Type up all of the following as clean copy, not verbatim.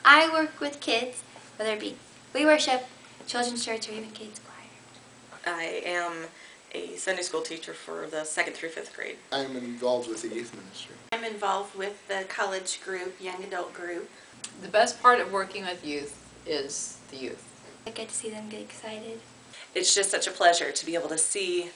I work with kids, whether it be We Worship, Children's Church, or even Kids Choir. I am a Sunday school teacher for the 2nd through 5th grade. I'm involved with the youth ministry. I'm involved with the college group, young adult group. The best part of working with youth is the youth. I get to see them get excited. It's just such a pleasure to be able to see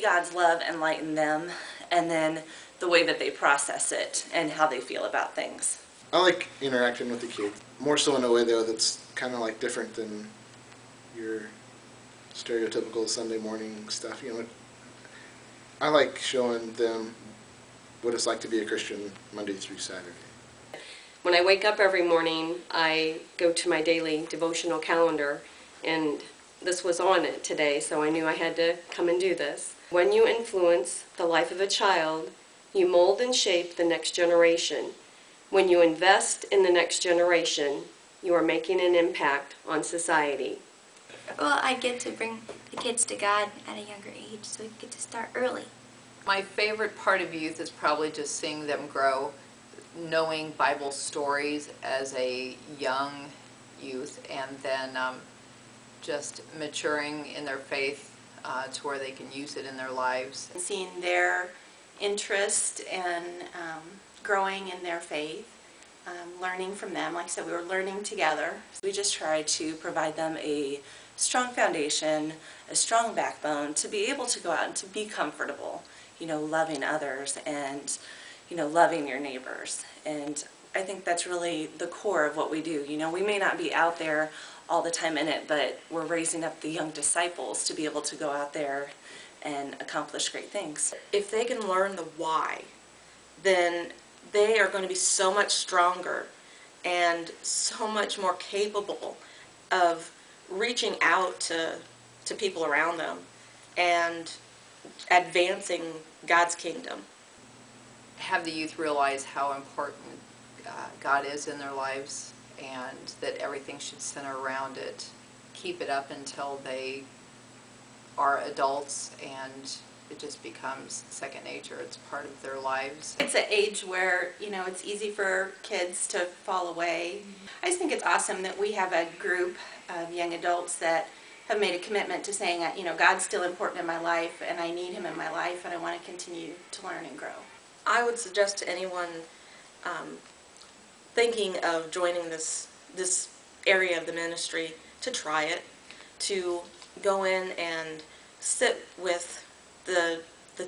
God's love enlighten them, and then the way that they process it and how they feel about things. I like interacting with the kids, more so in a way though that's kind of like different than your stereotypical Sunday morning stuff. You know, I like showing them what it's like to be a Christian Monday through Saturday. When I wake up every morning, I go to my daily devotional calendar, and this was on it today, so I knew I had to come and do this. When you influence the life of a child, you mold and shape the next generation. When you invest in the next generation, you are making an impact on society. Well, I get to bring the kids to God at a younger age, so we get to start early. My favorite part of youth is probably just seeing them grow, knowing Bible stories as a young youth, and then just maturing in their faith to where they can use it in their lives. Seeing their interest and growing in their faith, learning from them. Like I said, we were learning together. We just try to provide them a strong foundation, a strong backbone to be able to go out and to be comfortable, you know, loving others and, you know, loving your neighbors. And I think that's really the core of what we do. You know, we may not be out there all the time in it, but we're raising up the young disciples to be able to go out there and accomplish great things. If they can learn the why, then they are going to be so much stronger and so much more capable of reaching out to people around them and advancing God's kingdom. Have the youth realize how important God is in their lives, and that everything should center around it. Keep it up until they are adults and it just becomes second nature. It's part of their lives. It's an age where, you know, it's easy for kids to fall away. I just think it's awesome that we have a group of young adults that have made a commitment to saying, you know, God's still important in my life and I need Him in my life and I want to continue to learn and grow. I would suggest to anyone thinking of joining this area of the ministry to try it, to go in and sit with the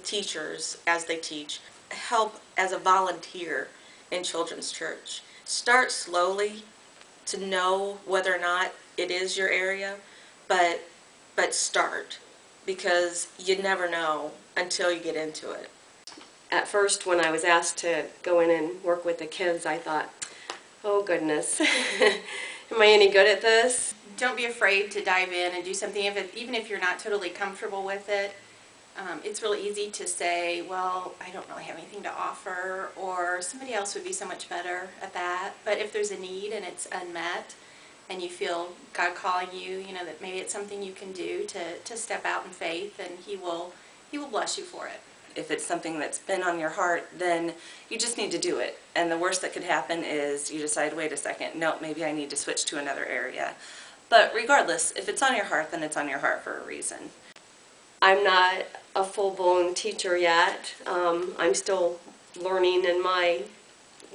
teachers as they teach, help as a volunteer in children's church. Start slowly to know whether or not it is your area, but start, because you never know until you get into it. At first, when I was asked to go in and work with the kids, I thought, oh goodness, am I any good at this? Don't be afraid to dive in and do something, even if you're not totally comfortable with it. It's really easy to say, well, I don't really have anything to offer, or somebody else would be so much better at that. But if there's a need and it's unmet, and you feel God calling you, you know, that maybe it's something you can do to step out in faith, and He will bless you for it. If it's something that's been on your heart, then you just need to do it. And the worst that could happen is you decide, wait a second, no, maybe I need to switch to another area. But regardless, if it's on your heart, then it's on your heart for a reason. I'm not a full-blown teacher yet. I'm still learning in my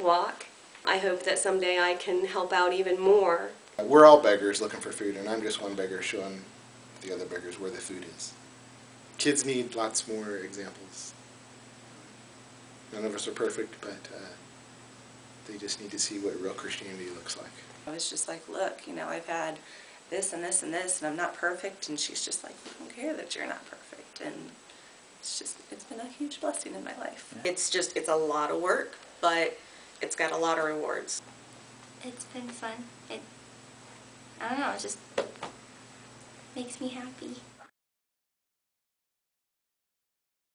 walk. I hope that someday I can help out even more. We're all beggars looking for food, and I'm just one beggar showing the other beggars where the food is. Kids need lots more examples. None of us are perfect, but they just need to see what real Christianity looks like. I was just like, look, you know, I've had this and this and this, and I'm not perfect. And she's just like, I don't care that you're not perfect. And it's been a huge blessing in my life. It's a lot of work, but it's got a lot of rewards. It's been fun. I don't know, it just makes me happy.